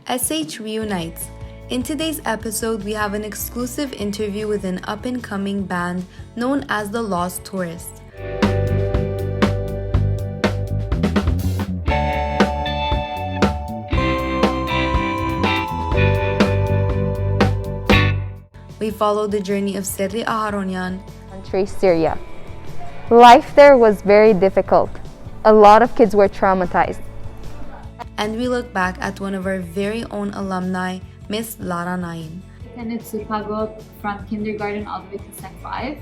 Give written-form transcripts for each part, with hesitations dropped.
SH Reunites. In today's episode, we have an exclusive interview with an up-and-coming band known as the Lost Tourists. We followed the journey of Serli Aharonian, country Syria. Life there was very difficult. A lot of kids were traumatized. and we look back at one of our very own alumni, Miss Lara Naim. I attended Sourp Hagop from kindergarten all the way to Sec 5.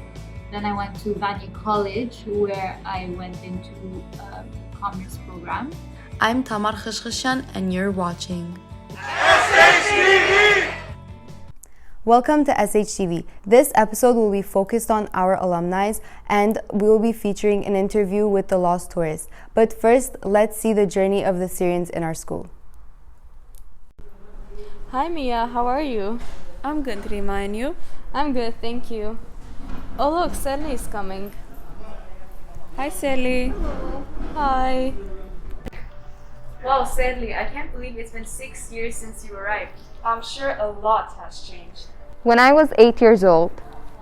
Then I went to Vanier College where I went into a commerce program. I'm Tamar Khishkhishan and you're watching SHTV! Welcome to SHTV. This episode will be focused on our alumni and we will be featuring an interview with the Lost Tourists. But first, let's see the journey of the Syrians in our school. Hi Mia, how are you? I'm good, Rima, and you? I'm good, thank you. Oh look, Serli is coming. Hi, Serli. Hi. Wow, Serli, I can't believe it's been 6 years since you arrived. I'm sure a lot has changed. When I was 8 years old,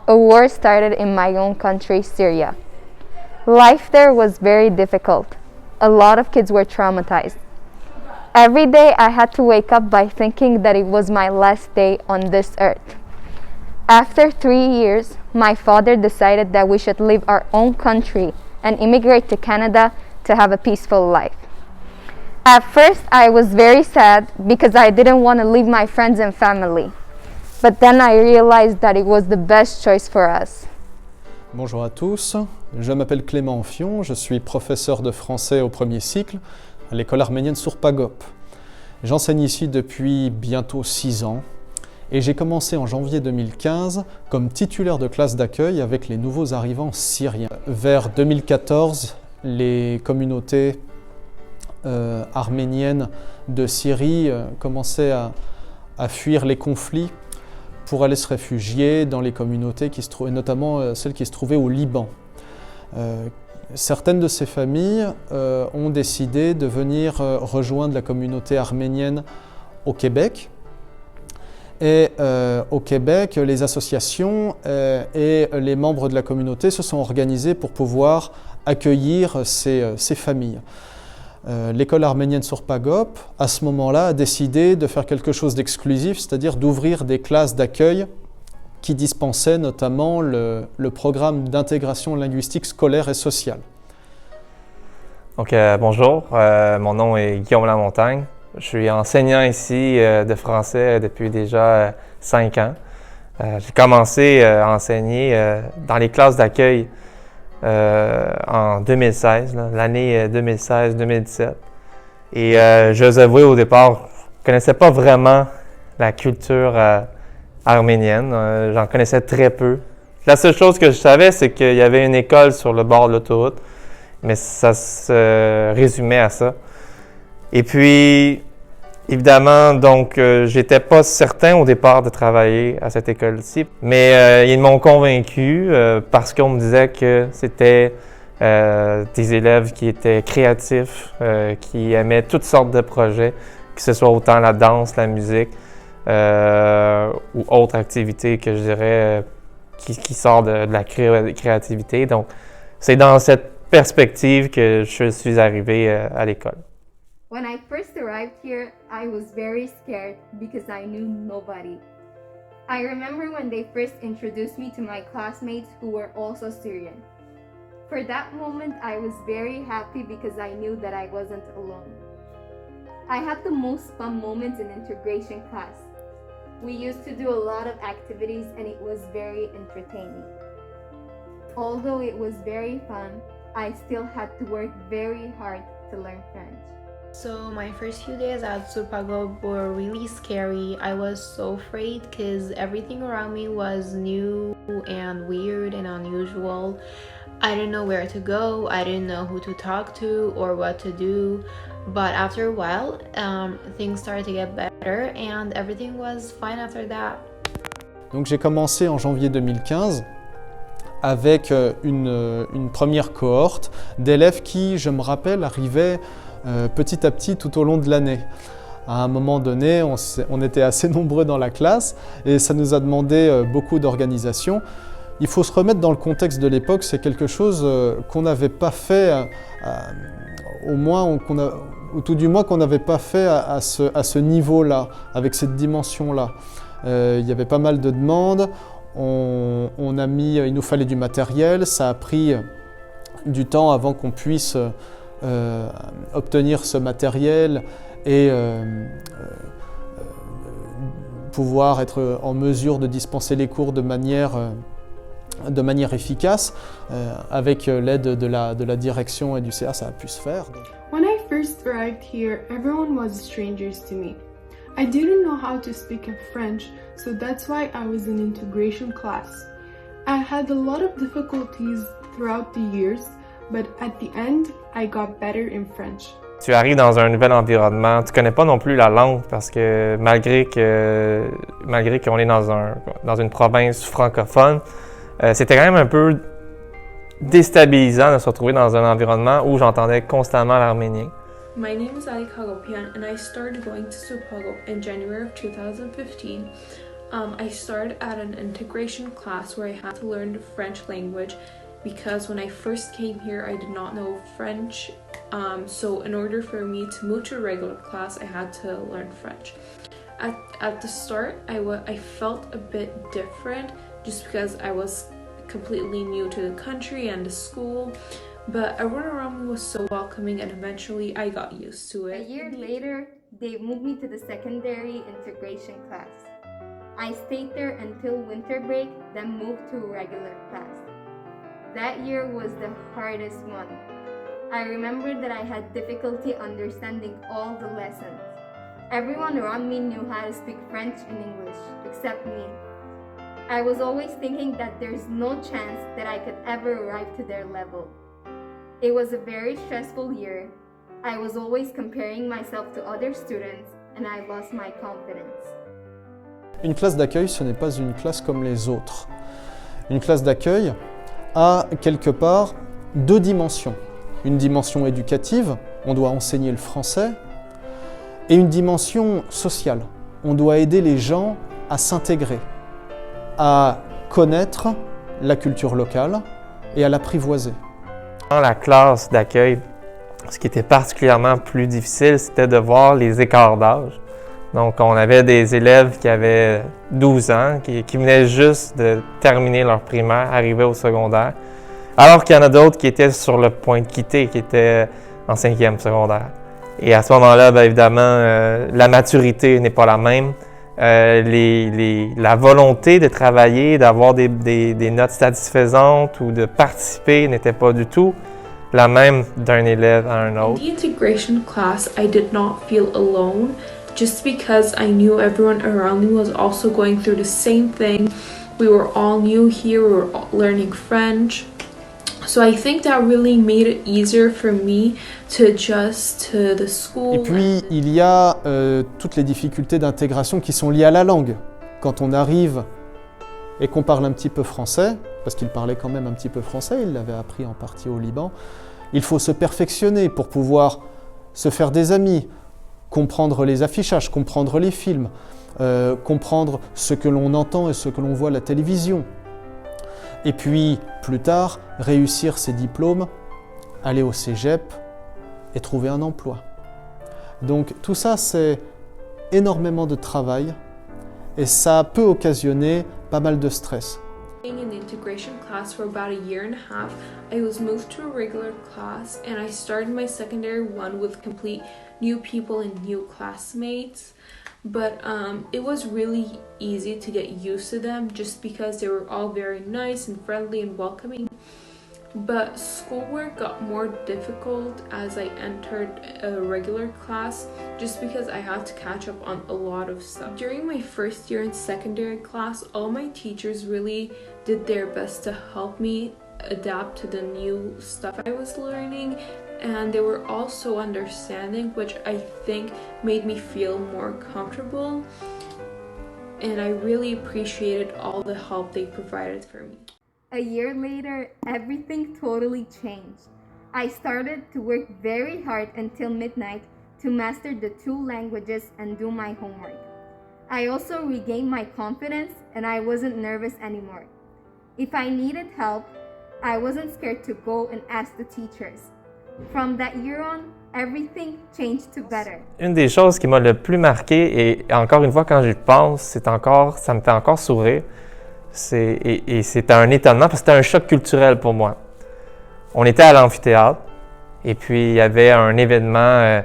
a war started in my own country, Syria. Life there was very difficult. A lot of kids were traumatized. Every day I had to wake up by thinking that it was my last day on this earth. After 3 years, my father decided that we should leave our own country and immigrate to Canada to have a peaceful life. At first, I was very sad because I didn't want to leave my friends and family. But then I realized that it was the best choice for us. Bonjour à tous, je m'appelle Clément Fion, je suis professeur de français au premier cycle à l'école arménienne Sourp Hagop. J'enseigne ici depuis bientôt 6 ans et j'ai commencé en janvier 2015 comme titulaire de classe d'accueil avec les nouveaux arrivants syriens. Vers 2014, les communautés arméniennes de Syrie commençaient à fuir les conflits pour aller se réfugier dans les communautés qui se trouvaient, notamment celles qui se trouvaient au Liban. Certaines de ces familles ont décidé de venir rejoindre la communauté arménienne au Québec. Et au Québec, les associations et les membres de la communauté se sont organisés pour pouvoir accueillir ces familles. L'école arménienne Sourp Hagop, à ce moment-là, a décidé de faire quelque chose d'exclusif, c'est-à-dire d'ouvrir des classes d'accueil qui dispensaient notamment le programme d'intégration linguistique scolaire et sociale. Donc, bonjour, mon nom est Guillaume Lamontagne. Je suis enseignant ici de français depuis déjà 5 ans. J'ai commencé à enseigner dans les classes d'accueil en 2016, l'année 2016-2017. Et je vous avoue, au départ, je ne connaissais pas vraiment la culture arménienne. J'en connaissais très peu. La seule chose que je savais, c'est qu'il y avait une école sur le bord de l'autoroute, mais ça se résumait à ça. Et puis, évidemment, donc, j'étais pas certain au départ de travailler à cette école-ci, mais ils m'ont convaincu parce qu'on me disait que c'était des élèves qui étaient créatifs, qui aimaient toutes sortes de projets, que ce soit autant la danse, la musique ou autres activités que je dirais qui sortent de la créativité. Donc, c'est dans cette perspective que je suis arrivé à l'école. When I first arrived here, I was very scared because I knew nobody. I remember when they first introduced me to my classmates who were also Syrian. For that moment, I was very happy because I knew that I wasn't alone. I had the most fun moments in integration class. We used to do a lot of activities and it was very entertaining. Although it was very fun, I still had to work very hard to learn French. So my first few days at Sourp Hagop were really scary. I was so afraid because everything around me was new and weird and unusual. I didn't know where to go, I didn't know who to talk to or what to do. But after a while, things started to get better and everything was fine after that. Donc j'ai commencé en janvier 2015 avec une première cohorte d'élèves qui, je me rappelle, arrivaient petit à petit tout au long de l'année. À un moment donné, on était assez nombreux dans la classe et ça nous a demandé beaucoup d'organisation. Il faut se remettre dans le contexte de l'époque, c'est quelque chose qu'on n'avait pas fait, ou tout du moins qu'on n'avait pas fait à ce niveau-là, avec cette dimension-là. Il y avait pas mal de demandes, il nous fallait du matériel, ça a pris du temps avant qu'on puisse obtenir ce matériel et pouvoir être en mesure de dispenser les cours de manière efficace. Avec l'aide de la direction et du CA, ça a pu se faire. When I first arrived here, everyone was strangers to me. I didn't know how to speak in French, so that's why I was in integration class. I had a lot of difficulties throughout the years, but at the end, I got better in French. Tu arrives dans un nouvel environnement, tu connais pas non plus la langue parce que malgré qu'on est dans une province francophone, c'était quand même un peu déstabilisant de se retrouver dans un environnement où j'entendais constamment l'arménien. My name is Hagopian, and I started going to Sourp Hagop in January of 2015. I started at an integration class where I had to learn the French language because when I first came here, I did not know French. So in order for me to move to a regular class, I had to learn French. At the start, I felt a bit different just because I was completely new to the country and the school. But everyone around me was so welcoming and eventually I got used to it. A year later, they moved me to the secondary integration class. I stayed there until winter break, then moved to a regular class. That year was the hardest one. I remember that I had difficulty understanding all the lessons. Everyone around me knew how to speak French and English, except me. I was always thinking that there's no chance that I could ever arrive to their level. It was a very stressful year. I was always comparing myself to other students and I lost my confidence. Une classe d'accueil, ce n'est pas une classe comme les autres. Une classe d'accueil a quelque part deux dimensions. Une dimension éducative, on doit enseigner le français, et une dimension sociale. On doit aider les gens à s'intégrer, à connaître la culture locale et à l'apprivoiser. Dans la classe d'accueil, ce qui était particulièrement plus difficile, c'était de voir les écarts d'âge. Donc, on avait des élèves qui avaient 12 ans, qui venaient juste de terminer leur primaire, arriver au secondaire, alors qu'il y en a d'autres qui étaient sur le point de quitter, qui étaient en 5e secondaire. Et à ce moment-là, bien évidemment, la maturité n'est pas la même. La volonté de travailler, d'avoir des notes satisfaisantes ou de participer n'était pas du tout la même d'un élève à un autre. In the integration class, I did not feel alone just because I knew everyone around me was also going through the same thing. We were all new here, we were all learning French. So I think that really made it easier for me to adjust to the school. Et puis, il y a toutes les difficultés d'intégration qui sont liées à la langue. Quand on arrive et qu'on parle un petit peu français, parce qu'il parlait quand même un petit peu français, il l'avait appris en partie au Liban, il faut se perfectionner pour pouvoir se faire des amis, comprendre les affichages, comprendre les films, comprendre ce que l'on entend et ce que l'on voit à la télévision. Et puis, plus tard, réussir ses diplômes, aller au cégep et trouver un emploi. Donc tout ça, c'est énormément de travail et ça peut occasionner pas mal de stress. Being in the integration class for about a year and a half, I was moved to a regular class and I started my secondary one with complete new people and new classmates. But it was really easy to get used to them just because they were all very nice and friendly and welcoming. But schoolwork got more difficult as I entered a regular class just because I had to catch up on a lot of stuff. During my first year in secondary class, all my teachers really did their best to help me adapt to the new stuff I was learning, and they were also understanding, which I think made me feel more comfortable, and I really appreciated all the help they provided for me. A year later, everything totally changed. I started to work very hard until midnight to master the 2 languages and do my homework. I also regained my confidence and I wasn't nervous anymore. If I needed help, I wasn't scared to go and ask the teachers. From that year on, everything changed to better. Une des choses qui m'a le plus marqué, et encore une fois quand j'y pense, ça me fait encore sourire, c'était un étonnement parce que c'était un choc culturel pour moi. On était à l'amphithéâtre et puis il y avait un événement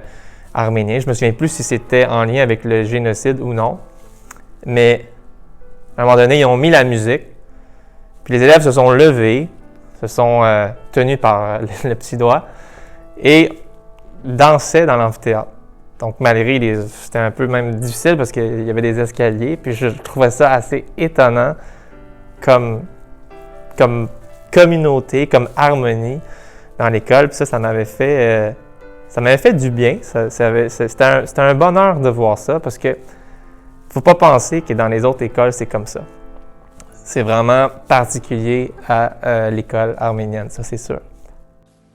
arménien. Je me souviens plus si c'était en lien avec le génocide ou non, mais à un moment donné, ils ont mis la musique, puis les élèves se sont levés, se sont tenus par le petit doigt et dansaient dans l'amphithéâtre. Donc malgré c'était un peu même difficile parce qu'il y avait des escaliers, puis je trouvais ça assez étonnant comme communauté, comme harmonie dans l'école. Puis ça m'avait fait du bien. C'était un bonheur de voir ça parce que faut pas penser que dans les autres écoles, c'est comme ça. C'est vraiment particulier à l'école arménienne, ça c'est sûr.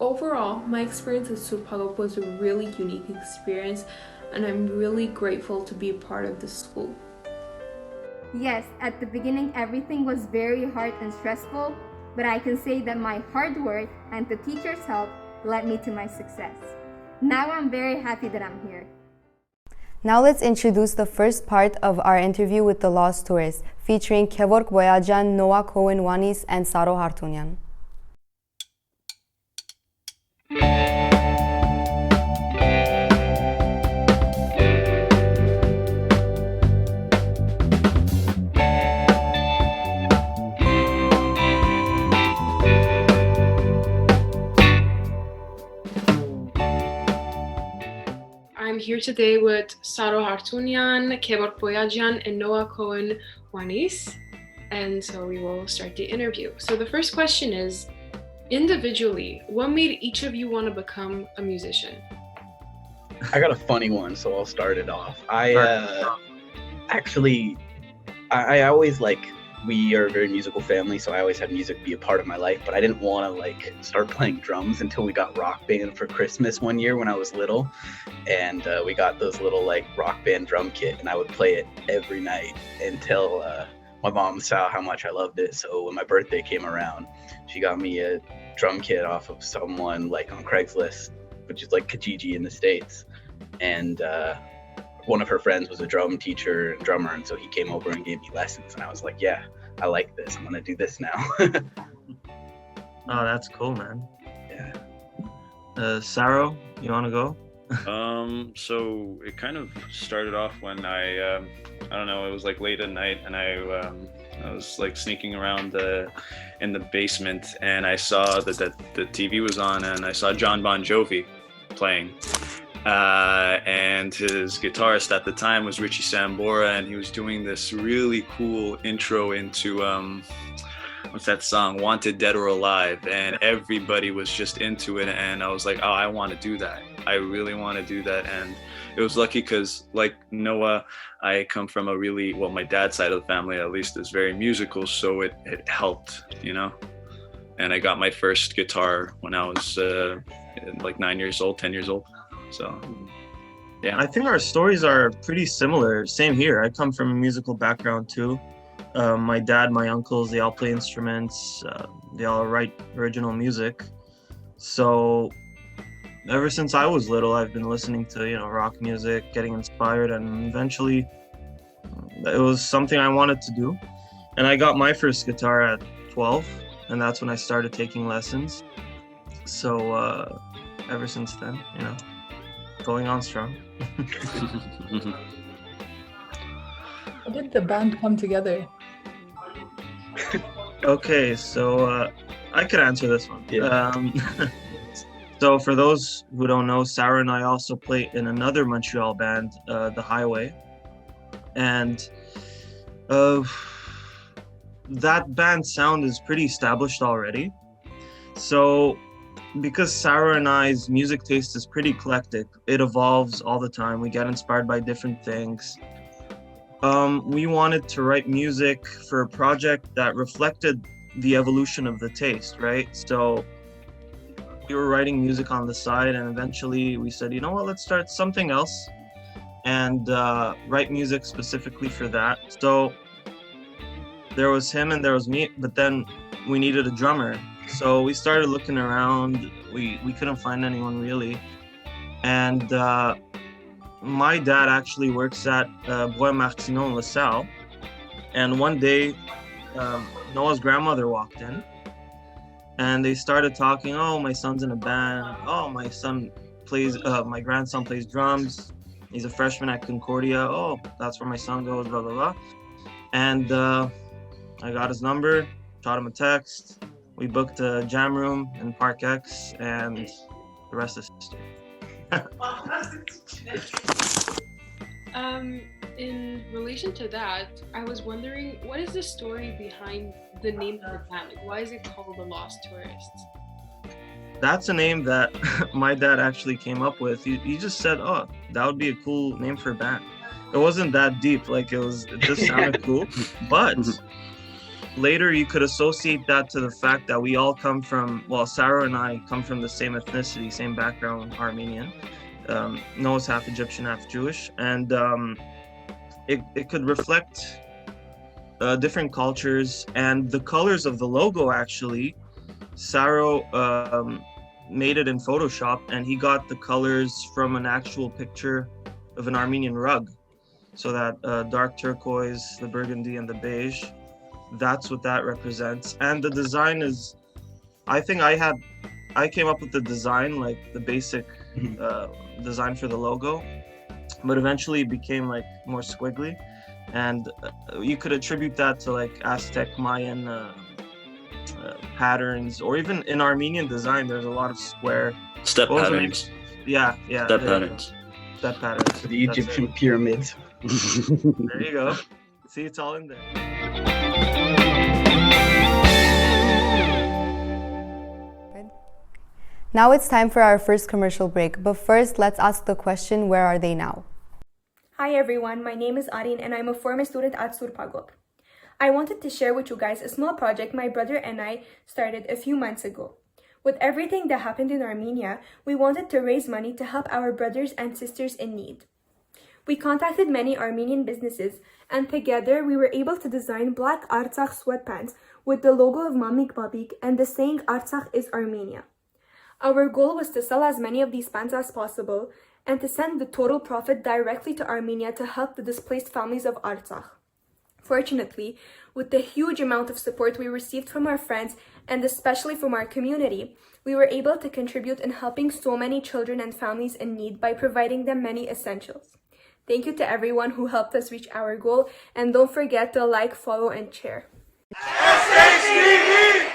Overall, my experience at Sourp Hagop was a really unique experience, and I'm really grateful to be a part of this school. Yes, at the beginning everything was very hard and stressful, but I can say that my hard work and the teachers' help led me to my success. Now I'm very happy that I'm here. Now let's introduce the first part of our interview with the lost tourists, featuring Kevork Boyajan, Noah Cohen-Wanis, and Saro Hartunian. I'm here today with Saro Hartunian, Kevork Boyajan, and Noah Cohen-Wanis, and so we will start the interview. So the first question is, individually, what made each of you want to become a musician? I got a funny one, so I'll start it off. I always we are a very musical family, so I always had music be a part of my life, but I didn't want to start playing drums until we got Rock Band for Christmas one year when I was little, and we got those little Rock Band drum kit, and I would play it every night until my mom saw how much I loved it. So when my birthday came around, she got me a drum kit off of someone on Craigslist, which is like Kijiji in the States, and one of her friends was a drum teacher and drummer, and so he came over and gave me lessons, and I was like, yeah, I like this, I'm gonna do this now. Oh, that's cool, man. Yeah. Saro, you want to go? So it kind of started off when I don't know, it was late at night, and I was sneaking around in the basement, and I saw that the TV was on, and I saw John Bon Jovi playing. And his guitarist at the time was Richie Sambora, and he was doing this really cool intro into what's that song, Wanted Dead or Alive, and everybody was just into it, and I was like, oh, I want to do that. I really want to do that. And it was lucky because, like Noah, I come from a really, well, my dad's side of the family at least is very musical, so it helped, and I got my first guitar when I was 9 years old, 10 years old. So, yeah. I think our stories are pretty similar. Same here. I come from a musical background too. My dad, my uncles, they all play instruments. They all write original music. So ever since I was little, I've been listening to, rock music, getting inspired, and eventually it was something I wanted to do. And I got my first guitar at 12, and that's when I started taking lessons. So ever since then, going on strong. How did the band come together? Okay, so I could answer this one. Yeah. So for those who don't know, Sarah and I also play in another Montreal band, The Highway. And that band sound is pretty established already. So because Sarah and I's music taste is pretty eclectic, it evolves all the time. We get inspired by different things. We wanted to write music for a project that reflected the evolution of the taste, right? So we were writing music on the side, and eventually we said, you know what, let's start something else and write music specifically for that. So there was him and there was me, but then we needed a drummer. So we started looking around. We couldn't find anyone really. And my dad actually works at Bois Martineau in LaSalle. And one day, Noah's grandmother walked in and they started talking. Oh, my son's in a band. Oh, my grandson plays drums. He's a freshman at Concordia. Oh, that's where my son goes, blah, blah, blah. And I got his number, shot him a text. We booked a jam room in Park X, and the rest is history. In relation to that, I was wondering, what is the story behind the name of the band? Why is it called The Lost Tourists? That's a name that my dad actually came up with. He just said, oh, that would be a cool name for a band. It wasn't that deep, it just sounded cool. But later you could associate that to the fact that we all come from, Sarah and I come from the same ethnicity, same background, Armenian. Noah's half Egyptian, half Jewish. And it could reflect different cultures. And the colors of the logo, actually, Sarah made it in Photoshop, and he got the colors from an actual picture of an Armenian rug. So that dark turquoise, the burgundy, and the beige, that's what that represents. And the design is, I think I came up with the design, like the basic design for the logo, but eventually it became like more squiggly. And you could attribute that to like Aztec, Mayan patterns, or even in Armenian design, there's a lot of square step patterns. Yeah. Step patterns. Step patterns. The Egyptian pyramids. There you go. See, it's all in there. Now it's time for our first commercial break, but first let's ask the question, where are they now? Hi everyone, my name is Arin and I'm a former student at Sourp Hagop. I wanted to share with you guys a small project my brother and I started a few months ago. With everything that happened in Armenia, we wanted to raise money to help our brothers and sisters in need. We contacted many Armenian businesses, and together we were able to design black Artsakh sweatpants with the logo of Mamik Babik and the saying Artsakh is Armenia. Our goal was to sell as many of these pants as possible and to send the total profit directly to Armenia to help the displaced families of Artsakh. Fortunately, with the huge amount of support we received from our friends and especially from our community, we were able to contribute in helping so many children and families in need by providing them many essentials. Thank you to everyone who helped us reach our goal, and don't forget to like, follow, and share. SHTV!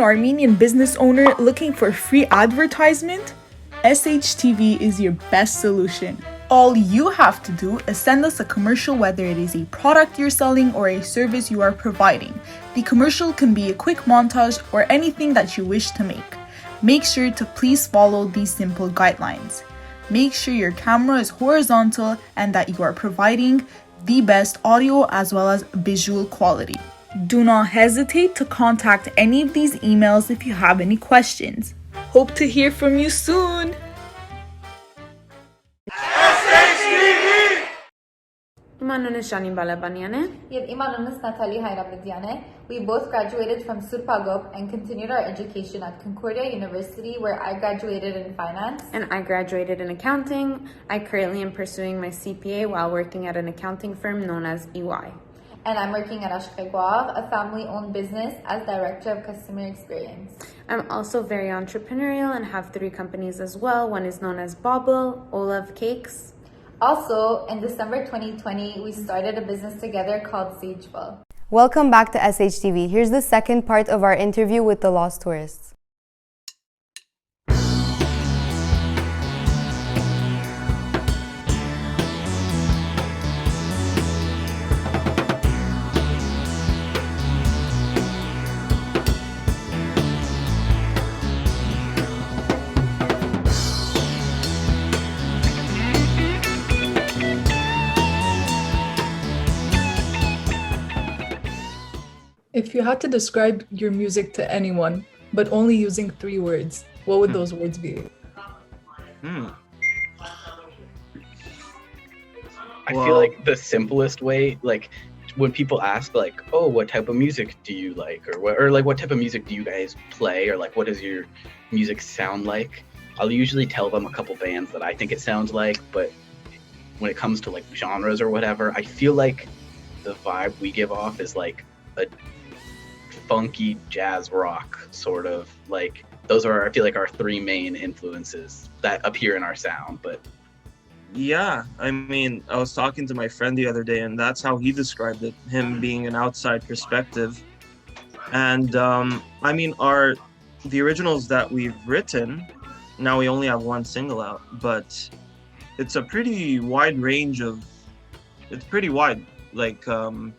Armenian business owner looking for free advertisement? SHTV is your best solution. All you have to do is send us a commercial, whether it is a product you're selling or a service you are providing. The commercial can be a quick montage or anything that you wish to make. Make sure to please follow these simple guidelines. Make sure your camera is horizontal and that you are providing the best audio as well as visual quality. Do not hesitate to contact any of these emails if you have any questions. Hope to hear from you soon! Imanunus Janin Balabaniane. Yev Imanunus Natalie Hayramediane. We both graduated from Sourp Hagop and continued our education at Concordia University, where I graduated in finance. And I graduated in accounting. I currently am pursuing my CPA while working at an accounting firm known as EY. And I'm working at SHTV, a family-owned business, as Director of Customer Experience. I'm also very entrepreneurial and have 3 companies as well. One is known as Bobble, Olav Cakes. Also, in December 2020, we started a business together called Sageville. Welcome back to SHTV. Here's the second part of our interview with the lost tourists. If you had to describe your music to anyone, but only using 3 words, what would those words be? I feel like the simplest way, like when people ask like, oh, what type of music do you like? Or what type of music do you guys play? Or like, what does your music sound like? I'll usually tell them a couple bands that I think it sounds like, but when it comes to like genres or whatever, I feel like the vibe we give off is like a funky jazz rock sort of. Like those are, I feel like, our 3 main influences that appear in our sound. But yeah, I mean, I was talking to my friend the other day and that's how he described it, him being an outside perspective. And I mean, the originals that we've written, now we only have 1 single out, but it's a pretty wide range of, it's pretty wide, like the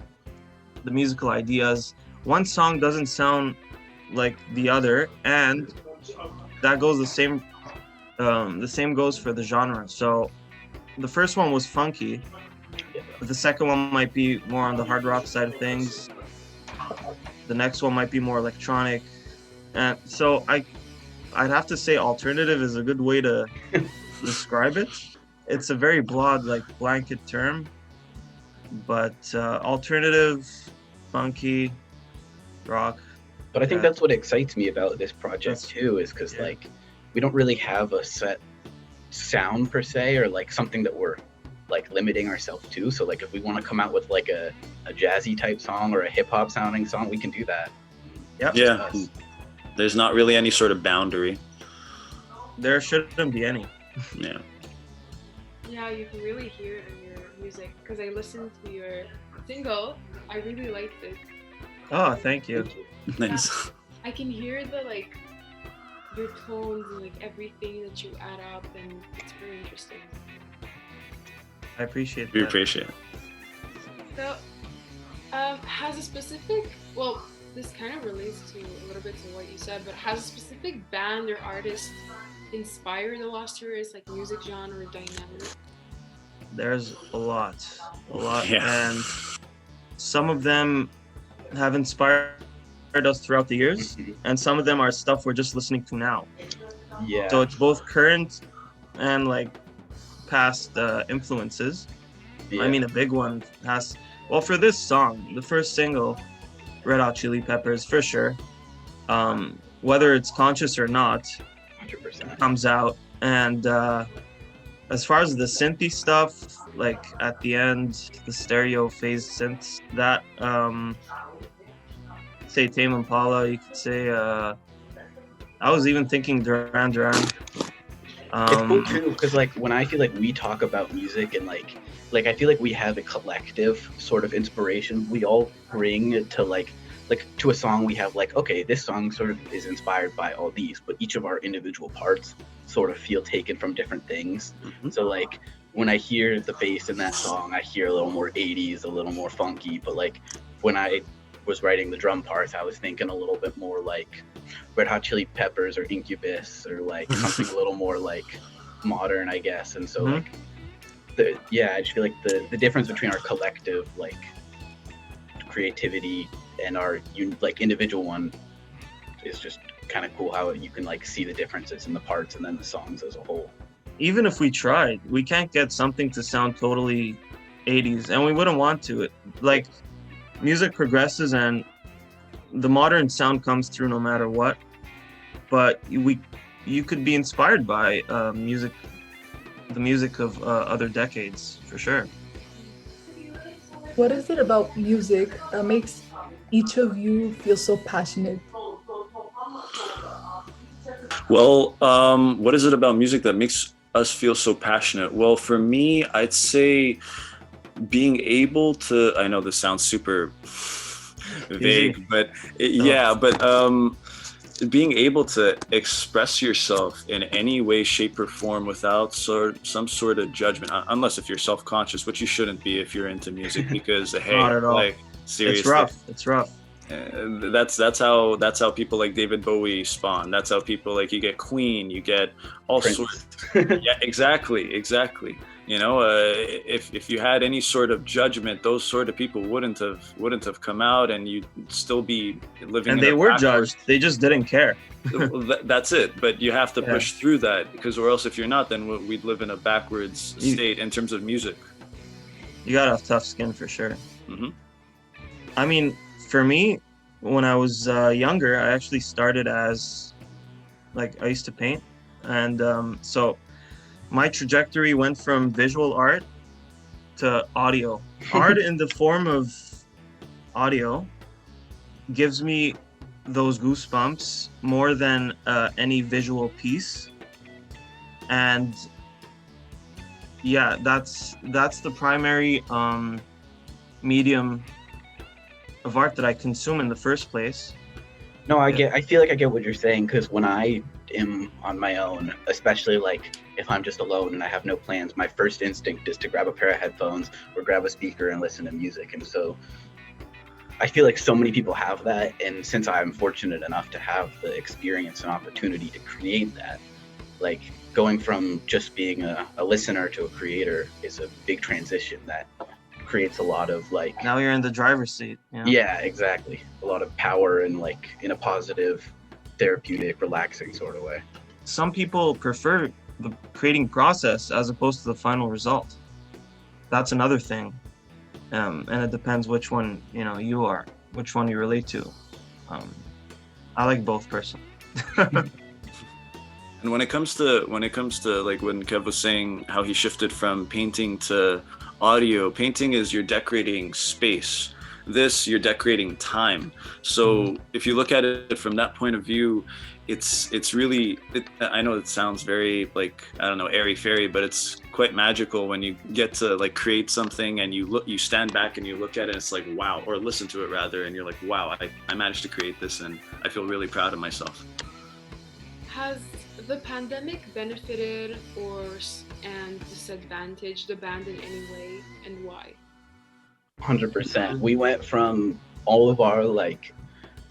musical ideas. One song doesn't sound like the other, and that goes the same goes for the genre. So the first one was funky, but the second one might be more on the hard rock side of things. The next one might be more electronic, and so I'd have to say alternative is a good way to describe it. It's a very broad, like blanket term, but alternative, funky, rock. But I think that's what excites me about this project too, is because like we don't really have a set sound per se, or like something that we're like limiting ourselves to. So like if we want to come out with like a jazzy type song or a hip hop sounding song, we can do that. Yep. Yeah. There's not really any sort of boundary. There shouldn't be any. Yeah. Yeah, you can really hear it in your music, because I listened to your single. I really liked it. Oh, thank you. Nice. I can hear the like your tones and like everything that you add up, and it's very interesting. I appreciate that. We appreciate it. So, has a specific, well, this kind of relates to a little bit to what you said, but has a specific band or artist inspired the Lost Tourists, like music genre or dynamic? There's a lot, yeah. And some of them have inspired us throughout the years, and some of them are stuff we're just listening to now. Yeah. So it's both current and like past influences. Yeah. I mean, a big one has, well, for this song, the first single, Red Hot Chili Peppers, for sure. Whether it's conscious or not, 100%. comes out. And as far as the synthy stuff, like at the end, the stereo phase synths, that say Tame Impala, you could say I was even thinking Duran Duran. It's cool too, because like when I feel like we talk about music and like I feel like we have a collective sort of inspiration we all bring to like like to a song we have like, okay, this song sort of is inspired by all these, but each of our individual parts sort of feel taken from different things. So like when I hear the bass in that song, I hear a little more 80s, a little more funky, but like when I was writing the drum parts, I was thinking a little bit more like Red Hot Chili Peppers or Incubus or like something a little more like modern, I guess. And so like I just feel like the difference between our collective like creativity and our like individual one is just kind of cool, how you can like see the differences in the parts and then the songs as a whole. Even if we tried, we can't get something to sound totally 80s, and we wouldn't want to. Like, music progresses and the modern sound comes through no matter what, but you could be inspired by the music of other decades, for sure. What is it about music that makes each of you feel so passionate? Well, what is it about music that makes us feel so passionate? Well, for me, I'd say being able to, I know this sounds super vague, but being able to express yourself in any way, shape, or form without some sort of judgment, unless if you're self-conscious, which you shouldn't be if you're into music, because hey, not at all. Like seriously, it's rough. That's how people like David Bowie spawn. That's how people like, you get Queen, you get all sorts. Yeah, exactly. You know, if you had any sort of judgment, those sort of people wouldn't have come out, and you'd still be living. And they were judged. They just didn't care. That's it. But you have to push through that, because, or else if you're not, then we'd live in a backwards state in terms of music. You gotta have tough skin for sure. I mean, for me, when I was younger, I actually started as, like, I used to paint, and so my trajectory went from visual art to audio. Art in the form of audio gives me those goosebumps more than any visual piece. And yeah, that's the primary medium of art that I consume in the first place. No, I feel like I get what you're saying, because when I am on my own, especially like if I'm just alone and I have no plans, my first instinct is to grab a pair of headphones or grab a speaker and listen to music. And so I feel like so many people have that, and since I'm fortunate enough to have the experience and opportunity to create that, like going from just being a listener to a creator is a big transition that creates a lot of like, now you're in the driver's seat. You know? Yeah, exactly, a lot of power and like in a positive, therapeutic, relaxing sort of way. Some people prefer the creating process as opposed to the final result. That's another thing, and it depends which one you are, which one you relate to. I like both personally. And when it comes to like when Kev was saying how he shifted from painting to audio, painting is you're decorating space. This, you're decorating time. So if you look at it from that point of view, it's really, I know it sounds very like, I don't know, airy-fairy, but it's quite magical when you get to like create something and you stand back and you look at it and it's like, wow, or listen to it rather, and you're like, wow, I managed to create this and I feel really proud of myself. Has the pandemic benefited and disadvantaged the band in any way, and why? 100%. We went from all of our like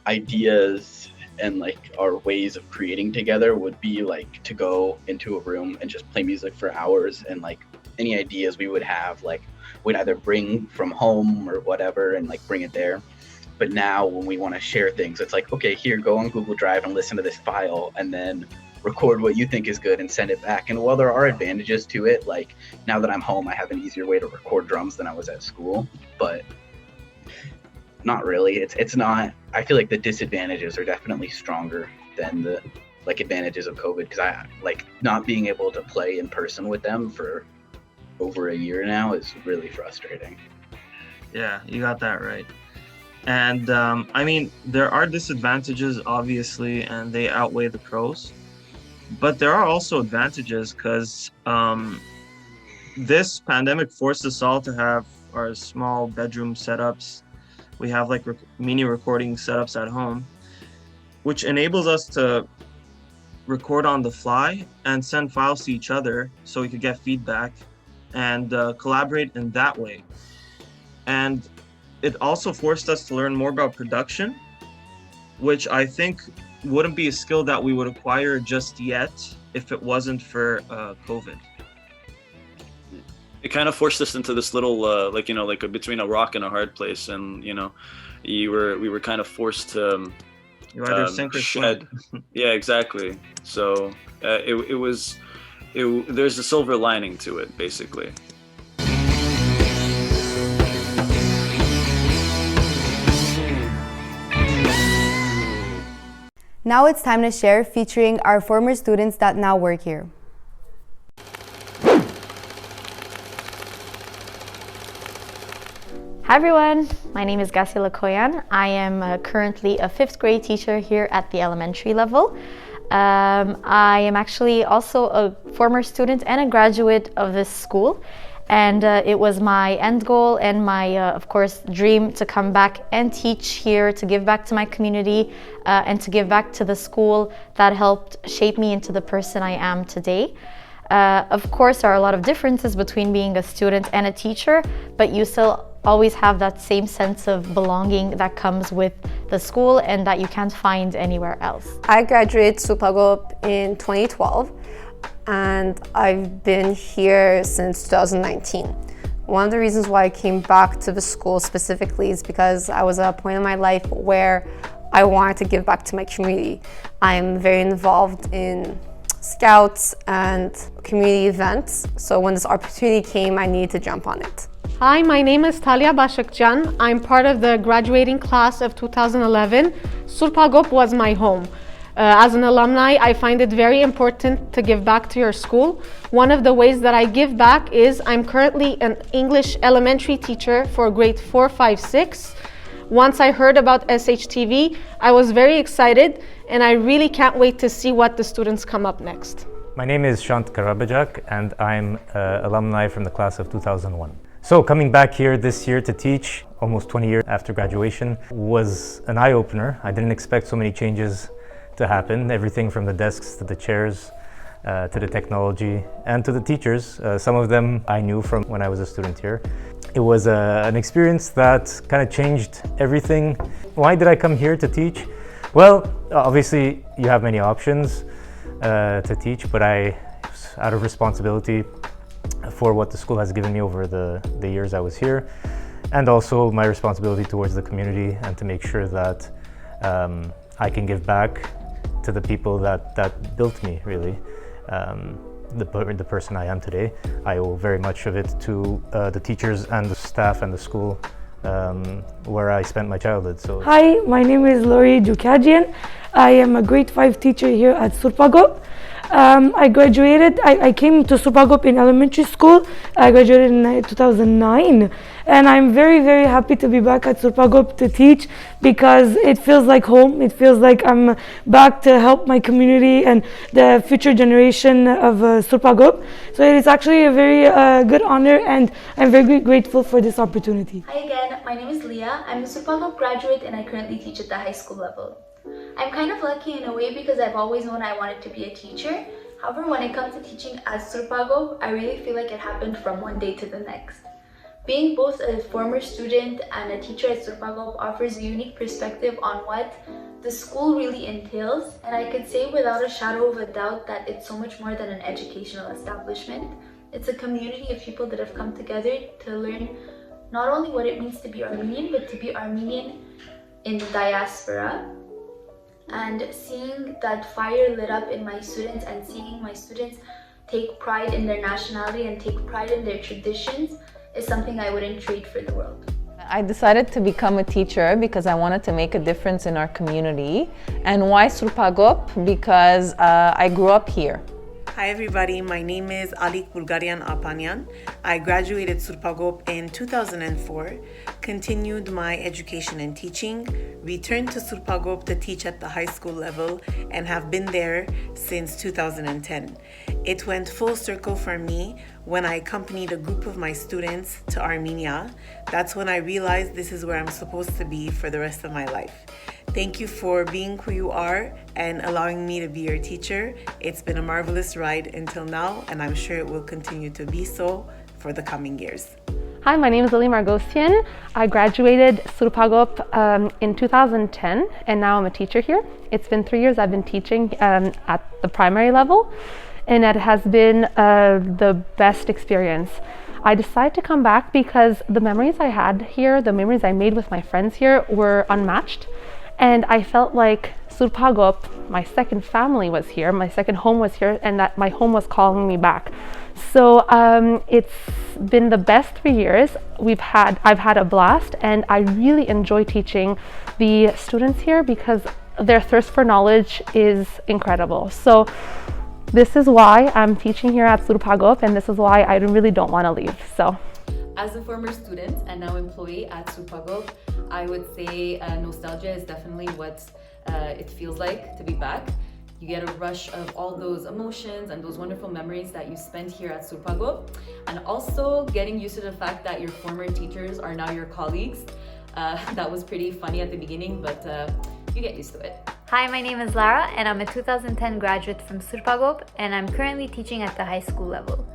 ideas and like our ways of creating together would be like to go into a room and just play music for hours, and like any ideas we would have, like we'd either bring from home or whatever and like bring it there. But now when we want to share things, it's like, okay, here, go on Google Drive and listen to this file and then record what you think is good and send it back. And while there are advantages to it, like now that I'm home, I have an easier way to record drums than I was at school, but not really. It's not, I feel like the disadvantages are definitely stronger than the like advantages of COVID, because I like not being able to play in person with them for over a year now is really frustrating. Yeah, you got that right. And I mean, there are disadvantages, obviously, and they outweigh the pros. But there are also advantages, because this pandemic forced us all to have our small bedroom setups We have like mini recording setups at home, which enables us to record on the fly and send files to each other so we could get feedback and collaborate in that way. And it also forced us to learn more about production, which I think wouldn't be a skill that we would acquire just yet if it wasn't for COVID. It kind of forced us into this little, between a rock and a hard place, and we were kind of forced to you either sink or shed. Yeah, exactly. So there's a silver lining to it, basically. Now it's time to share, featuring our former students that now work here. Hi everyone, my name is Gasila Koyan. I am currently a 5th grade teacher here at the elementary level. I am actually also a former student and a graduate of this school, and it was my end goal and my, of course, dream to come back and teach here, to give back to my community, and to give back to the school that helped shape me into the person I am today. Of course, there are a lot of differences between being a student and a teacher, but you still always have that same sense of belonging that comes with the school and that you can't find anywhere else. I graduated Sourp Hagop in 2012, and I've been here since 2019. One of the reasons why I came back to the school specifically is because I was at a point in my life where I wanted to give back to my community. I'm very involved in scouts and community events, so when this opportunity came, I needed to jump on it. Hi, my name is Talia Bashakjan. I'm part of the graduating class of 2011. Sourp Hagop was my home. As an alumni, I find it very important to give back to your school. One of the ways that I give back is I'm currently an English elementary teacher for grade 4, 5, 6. Once I heard about SHTV, I was very excited, and I really can't wait to see what the students come up next. My name is Shant Karabajak, and I'm alumni from the class of 2001. So coming back here this year to teach, almost 20 years after graduation, was an eye-opener. I didn't expect so many changes to happen, everything from the desks to the chairs, to the technology, and to the teachers. Some of them I knew from when I was a student here. It was an experience that kind of changed everything. Why did I come here to teach? Well, obviously you have many options to teach, but out of responsibility for what the school has given me over the years I was here, and also my responsibility towards the community, and to make sure that I can give back to the people that built me, really. The person I am today. I owe very much of it to the teachers and the staff and the school where I spent my childhood. So. Hi, my name is Lori Dukadjian. I am a grade 5 teacher here at Sourp Hagop. I came to Sourp Hagop in elementary school. I graduated in 2009, and I'm very, very happy to be back at Sourp Hagop to teach, because it feels like home. It feels like I'm back to help my community and the future generation of Sourp Hagop. So it is actually a very good honor, and I'm very grateful for this opportunity. Hi again, my name is Leah. I'm a Sourp Hagop graduate, and I currently teach at the high school level. I'm kind of lucky in a way because I've always known I wanted to be a teacher. However, when it comes to teaching at Sourp Hagop, I really feel like it happened from one day to the next. Being both a former student and a teacher at Sourp Hagop offers a unique perspective on what the school really entails, and I could say without a shadow of a doubt that it's so much more than an educational establishment. It's a community of people that have come together to learn not only what it means to be Armenian, but to be Armenian in the diaspora. And seeing that fire lit up in my students, and seeing my students take pride in their nationality and take pride in their traditions is something I wouldn't trade for the world. I decided to become a teacher because I wanted to make a difference in our community. And why Sourp Hagop? Because I grew up here. Hi everybody, my name is Alik Bulgarian Apanyan. I graduated Sourp Hagop in 2004, continued my education and teaching, returned to Sourp Hagop to teach at the high school level, and have been there since 2010. It went full circle for me when I accompanied a group of my students to Armenia. That's when I realized this is where I'm supposed to be for the rest of my life. Thank you for being who you are and allowing me to be your teacher. It's been a marvelous ride until now, and I'm sure it will continue to be so for the coming years. Hi, my name is Lily Margosian. I graduated Sourp Hagop in 2010, and now I'm a teacher here. It's been 3 years I've been teaching at the primary level, and it has been the best experience. I decided to come back because the memories I had here, the memories I made with my friends here were unmatched. And I felt like Sourp Hagop, my second family was here, my second home was here, and that my home was calling me back. So it's been the best 3 years. I've had a blast, and I really enjoy teaching the students here because their thirst for knowledge is incredible. So this is why I'm teaching here at Sourp Hagop, and this is why I really don't want to leave. As a former student and now employee at Sourp Hagop, I would say nostalgia is definitely what it feels like to be back. You get a rush of all those emotions and those wonderful memories that you spent here at Sourp Hagop, and also getting used to the fact that your former teachers are now your colleagues. That was pretty funny at the beginning, but you get used to it. Hi, my name is Lara, and I'm a 2010 graduate from Sourp Hagop, and I'm currently teaching at the high school level.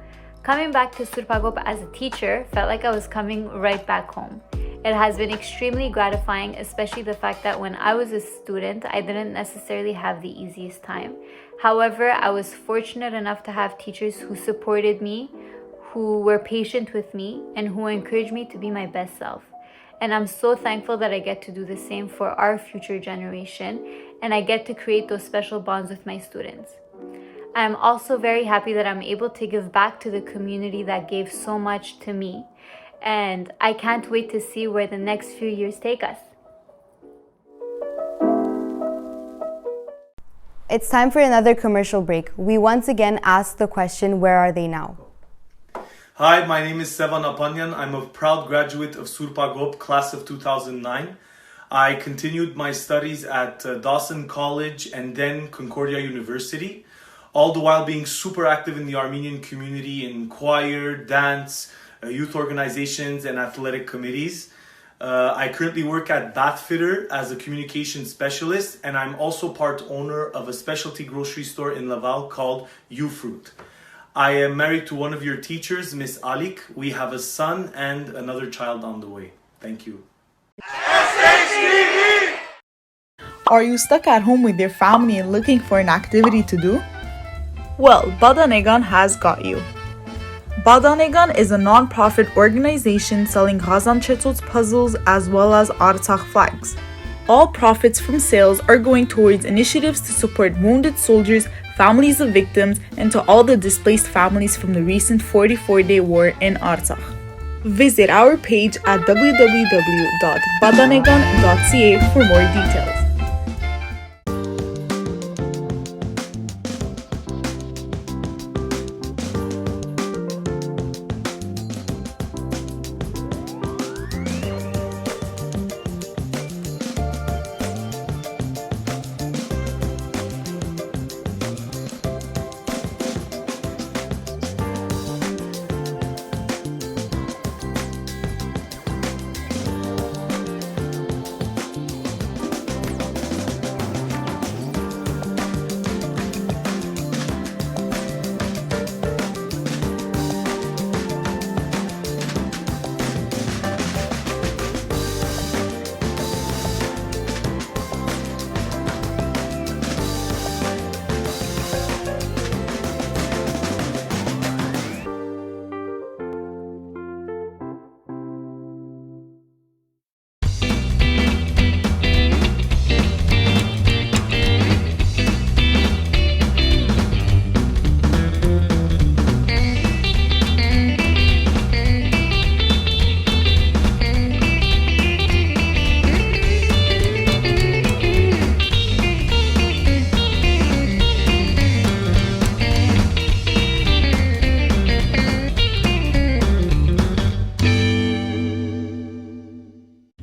Coming back to Sourp Hagop as a teacher felt like I was coming right back home. It has been extremely gratifying, especially the fact that when I was a student, I didn't necessarily have the easiest time. However, I was fortunate enough to have teachers who supported me, who were patient with me, and who encouraged me to be my best self. And I'm so thankful that I get to do the same for our future generation, and I get to create those special bonds with my students. I'm also very happy that I'm able to give back to the community that gave so much to me. And I can't wait to see where the next few years take us. It's time for another commercial break. We once again ask the question, where are they now? Hi, my name is Sevan Apanyan. I'm a proud graduate of Sourp Hagop, class of 2009. I continued my studies at Dawson College and then Concordia University, all the while being super active in the Armenian community in choir, dance, youth organizations, and athletic committees. I currently work at Batfitter as a communication specialist, and I'm also part owner of a specialty grocery store in Laval called YouFruit. I am married to one of your teachers, Miss Alik. We have a son and another child on the way. Thank you. SHTV! Are you stuck at home with your family and looking for an activity to do? Well, Badanegan has got you. Badanegan is a non-profit organization selling Gaziantep's puzzles as well as Artsakh flags. All profits from sales are going towards initiatives to support wounded soldiers, families of victims, and to all the displaced families from the recent 44-day war in Artsakh. Visit our page at www.badanegan.ca for more details.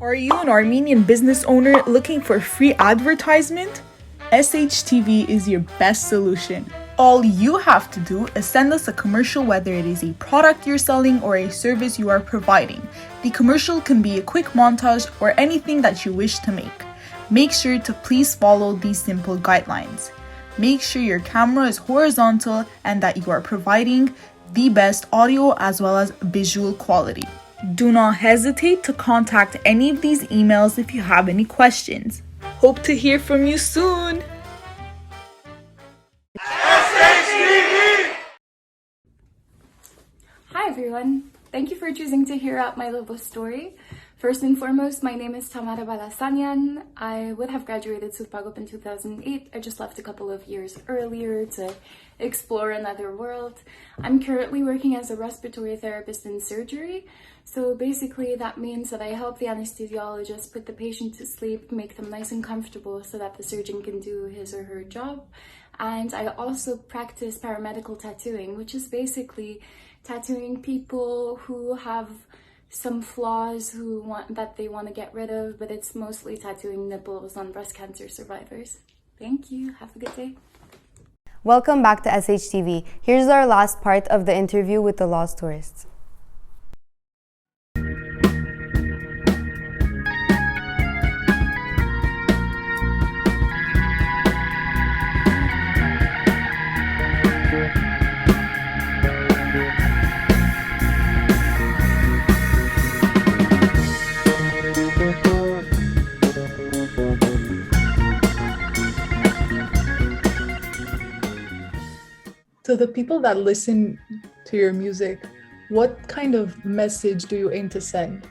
Are you an Armenian business owner looking for free advertisement? SHTV is your best solution. All you have to do is send us a commercial, whether it is a product you're selling or a service you are providing. The commercial can be a quick montage or anything that you wish to make. Make sure to please follow these simple guidelines. Make sure your camera is horizontal and that you are providing the best audio as well as visual quality. Do not hesitate to contact any of these emails if you have any questions. Hope to hear from you soon! Hi everyone! Thank you for choosing to hear out my little story. First and foremost, my name is Tamara Balasanyan. I would have graduated Sourp Hagop in 2008. I just left a couple of years earlier to explore another world. I'm currently working as a respiratory therapist in surgery. So basically that means that I help the anesthesiologist put the patient to sleep, make them nice and comfortable so that the surgeon can do his or her job. And I also practice paramedical tattooing, which is basically tattooing people who have some flaws that they want to get rid of, but it's mostly tattooing nipples on breast cancer survivors. Thank you. Have a good day. Welcome back to SHTV. Here's our last part of the interview with the lost tourists. To the people that listen to your music, what kind of message do you aim to send?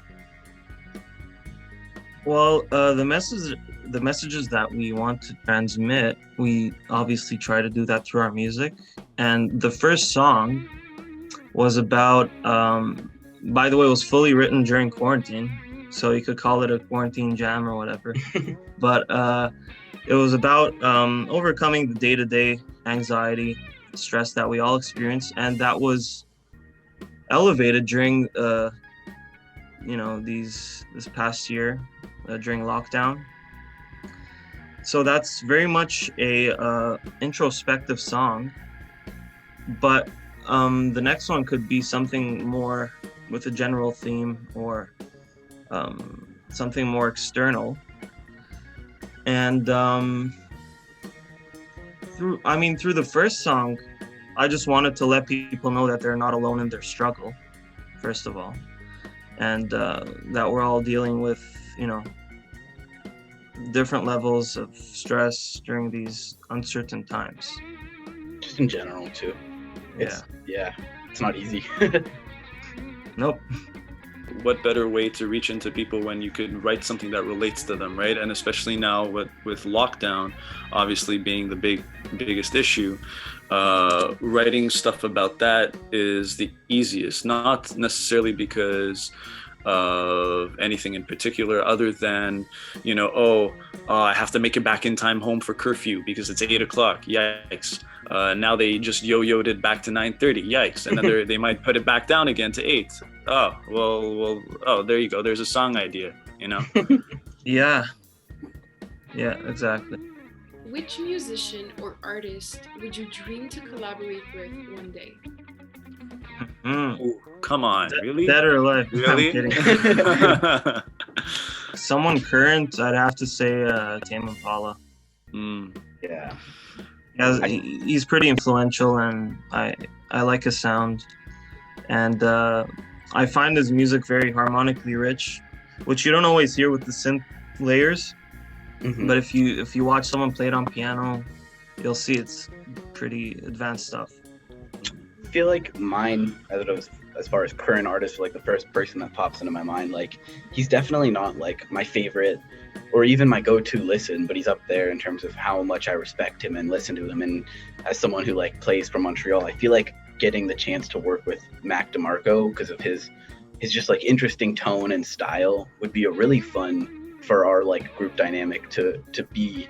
Well, the messages that we want to transmit, we obviously try to do that through our music. And the first song was about, by the way, it was fully written during quarantine, so you could call it a quarantine jam or whatever. But it was about overcoming the day-to-day anxiety, stress that we all experience, and that was elevated during this past year during lockdown. So that's very much a introspective song, but the next one could be something more with a general theme or something more external. And through the first song, I just wanted to let people know that they're not alone in their struggle, first of all, and that we're all dealing with, different levels of stress during these uncertain times. Just in general, too. It's not easy. Nope. What better way to reach into people when you could write something that relates to them, right? And especially now with lockdown obviously being the biggest issue, writing stuff about that is the easiest, not necessarily because of anything in particular other than, I have to make it back in time home for curfew because it's 8 o'clock. Yikes. Now they just yo-yoed it back to 9:30. Yikes. And then they might put it back down again to 8. Oh, well, there you go. There's a song idea, Yeah, exactly. Which musician or artist would you dream to collaborate with one day? Ooh, come on, really? Dead or alive? Really? I'm kidding. Someone current, I'd have to say Tame Impala. Yeah. He's pretty influential, and I like his sound. And I find his music very harmonically rich, which you don't always hear with the synth layers. Mm-hmm. But if you watch someone play it on piano, you'll see it's pretty advanced stuff. I feel like mine, as far as current artists, like the first person that pops into my mind, like he's definitely not like my favorite or even my go-to listen, but he's up there in terms of how much I respect him and listen to him. And as someone who like plays from Montreal, I feel like getting the chance to work with Mac DeMarco because of his just like interesting tone and style would be a really fun for our like group dynamic to be,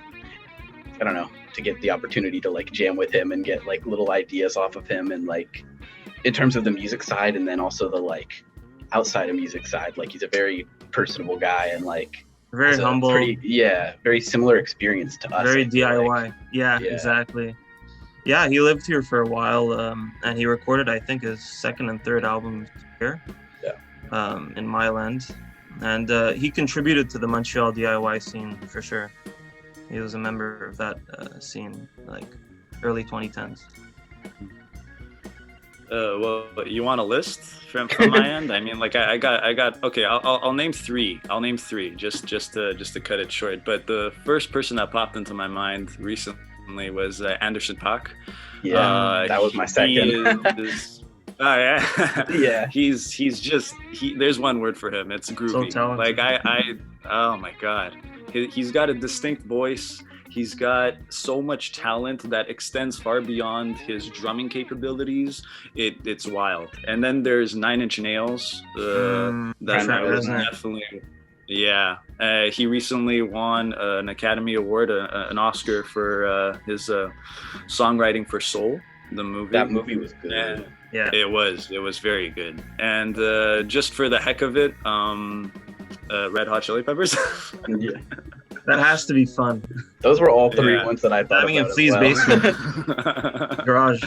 I don't know, to get the opportunity to like jam with him and get like little ideas off of him, and like in terms of the music side, and then also the like outside of music side, like he's a very personable guy and like very humble. Very similar experience to us. Very DIY. Like. Yeah, exactly. Yeah, he lived here for a while, and he recorded, I think, his second and third album here. In Myland, and he contributed to the Montreal DIY scene for sure. He was a member of that scene, like early 2010s. Well, you want a list from my end? I mean, like I got. Okay, I'll name three. I'll name three, just to cut it short. But the first person that popped into my mind recently was Anderson .Paak. Yeah, that was my second. Oh yeah, yeah. He's just there's one word for him. It's groovy. So like I oh my god, he's got a distinct voice. He's got so much talent that extends far beyond his drumming capabilities. It's wild. And then there's 9 Inch Nails. That was definitely. Yeah, he recently won an Academy Award, an Oscar for his songwriting for Soul, the movie. That movie was good. And yeah, it was very good. And just for the heck of it, Red Hot Chili Peppers. Yeah. That has to be fun. Those were all three ones that I thought having about in Flea's basement, garage.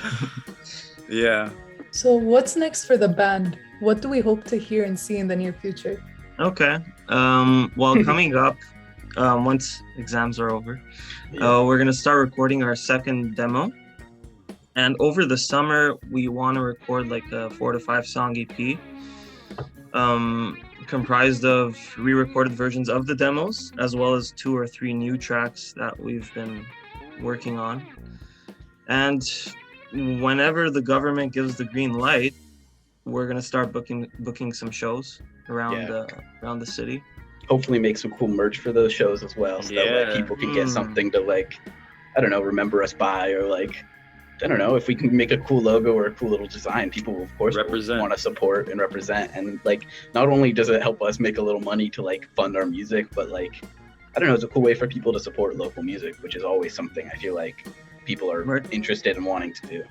Yeah. So what's next for the band? What do we hope to hear and see in the near future? Okay. Well, coming up, once exams are over, we're gonna start recording our second demo. And over the summer, we want to record like a 4 to 5 song EP, comprised of re-recorded versions of the demos, as well as 2 or 3 new tracks that we've been working on. And whenever the government gives the green light, we're gonna start booking some shows around the city. Hopefully make some cool merch for those shows as well, so that like, people can get something to like, I don't know, remember us by, or like, I don't know, if we can make a cool logo or a cool little design, people will of course want to support and represent. And like, not only does it help us make a little money to like fund our music, but like, I don't know, it's a cool way for people to support local music, which is always something I feel like people are interested in wanting to do.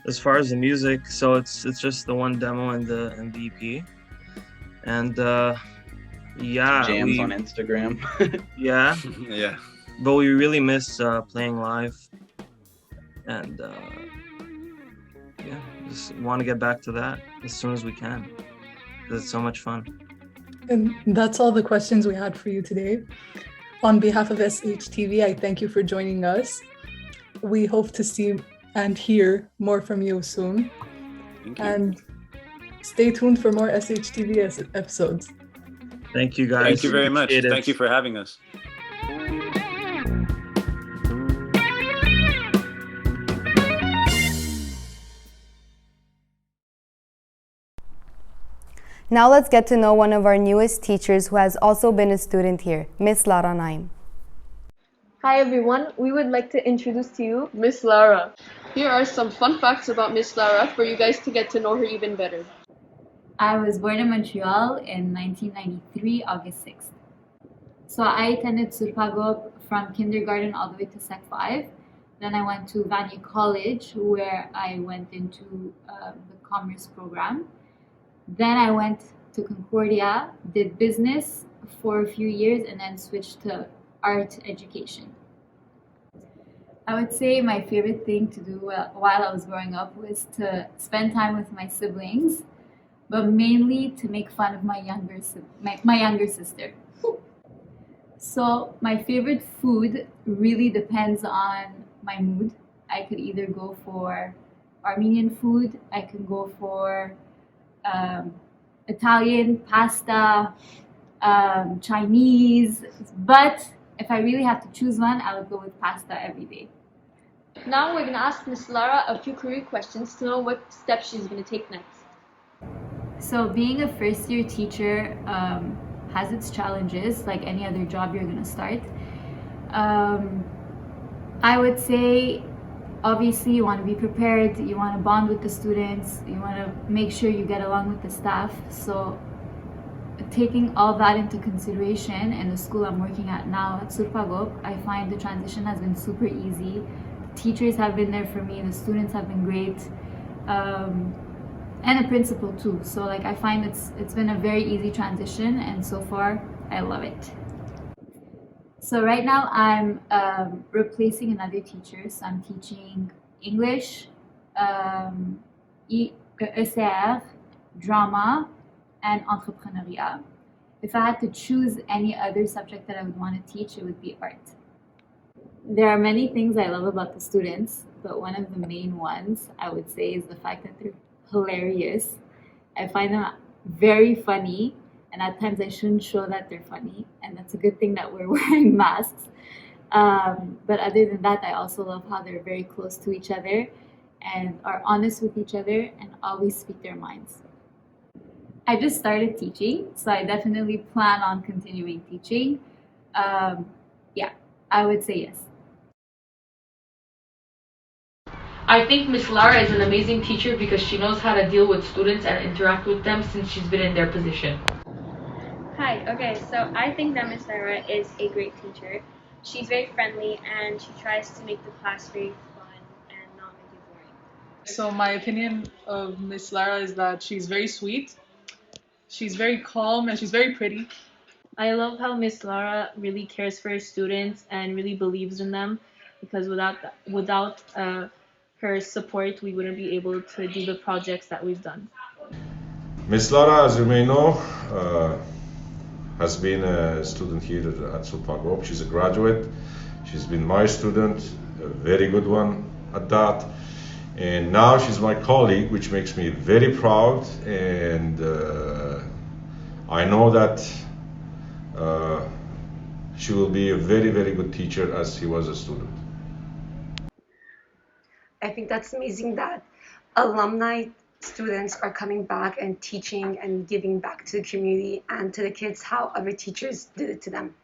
As far as the music, so it's just the one demo and the EP, and yeah, jams on Instagram. Yeah. Yeah. But we really miss playing live, and yeah, just want to get back to that as soon as we can, because it's so much fun. And that's all the questions we had for you today. On behalf of SHTV, I thank you for joining us. We hope to see and hear more from you soon. Thank you. And stay tuned for more SHTV episodes. Thank you, guys. Thank you very much. Thank you for having us. Now let's get to know one of our newest teachers who has also been a student here, Miss Lara Naim. Hi everyone, we would like to introduce to you Miss Lara. Here are some fun facts about Miss Lara for you guys to get to know her even better. I was born in Montreal in 1993, August 6th. So I attended Sourp Hagop from kindergarten all the way to Sec 5. Then I went to Vanier College, where I went into the commerce program. Then I went to Concordia, did business for a few years, and then switched to art education. I would say my favorite thing to do while I was growing up was to spend time with my siblings, but mainly to make fun of my younger sister. So my favorite food really depends on my mood. I could either go for Armenian food, I could go for Italian, pasta, Chinese, but if I really have to choose one, I would go with pasta every day. Now we're going to ask Miss Lara a few career questions to know what steps she's going to take next. So being a first year teacher has its challenges, like any other job you're going to start. I would say, obviously, you want to be prepared, you want to bond with the students, you want to make sure you get along with the staff. So taking all that into consideration, in the school I'm working at now at Sourp Hagop, I find the transition has been super easy. The teachers have been there for me, the students have been great, and the principal too. So like I find it's been a very easy transition, and so far I love it. So right now I'm replacing another teacher, so I'm teaching English, ECR, drama, and entrepreneuriat. If I had to choose any other subject that I would want to teach, it would be art. There are many things I love about the students, but one of the main ones I would say is the fact that they're hilarious. I find them very funny, and at times I shouldn't show that they're funny, and that's a good thing that we're wearing masks. But other than that, I also love how they're very close to each other and are honest with each other and always speak their minds. I just started teaching, so I definitely plan on continuing teaching. Yeah, I would say yes. I think Miss Lara is an amazing teacher because she knows how to deal with students and interact with them since she's been in their position. Hi, okay, so I think that Miss Lara is a great teacher. She's very friendly and she tries to make the class very fun and not make it boring. So my opinion of Miss Lara is that she's very sweet, she's very calm, and she's very pretty. I love how Miss Lara really cares for her students and really believes in them, because without her support, we wouldn't be able to do the projects that we've done. Miss Lara, as you may know, has been a student here at Sourp Hagop. She's a graduate. She's been my student, a very good one at that. And now she's my colleague, which makes me very proud. And I know that she will be a very, very good teacher as she was a student. I think that's amazing that alumni students are coming back and teaching and giving back to the community and to the kids how other teachers did it to them.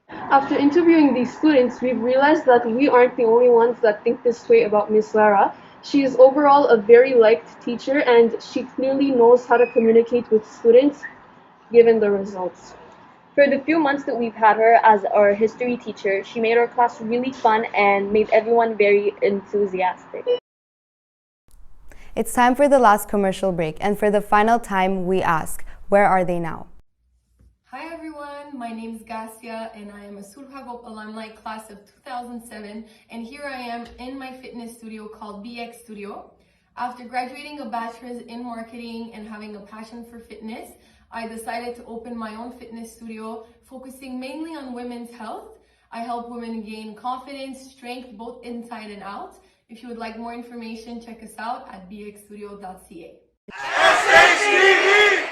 After interviewing these students, we've realized that we aren't the only ones that think this way about Miss Lara. She is overall a very liked teacher and she clearly knows how to communicate with students given the results. For the few months that we've had her as our history teacher, she made our class really fun and made everyone very enthusiastic. It's time for the last commercial break, and for the final time we ask, where are they now? Hi everyone, my name is Gassia and I am a Sourp Hagop alumni class of 2007, and here I am in my fitness studio called BX Studio. After graduating a bachelor's in marketing and having a passion for fitness, I decided to open my own fitness studio focusing mainly on women's health. I help women gain confidence, strength, both inside and out. If you would like more information, check us out at bxstudio.ca. SHTV!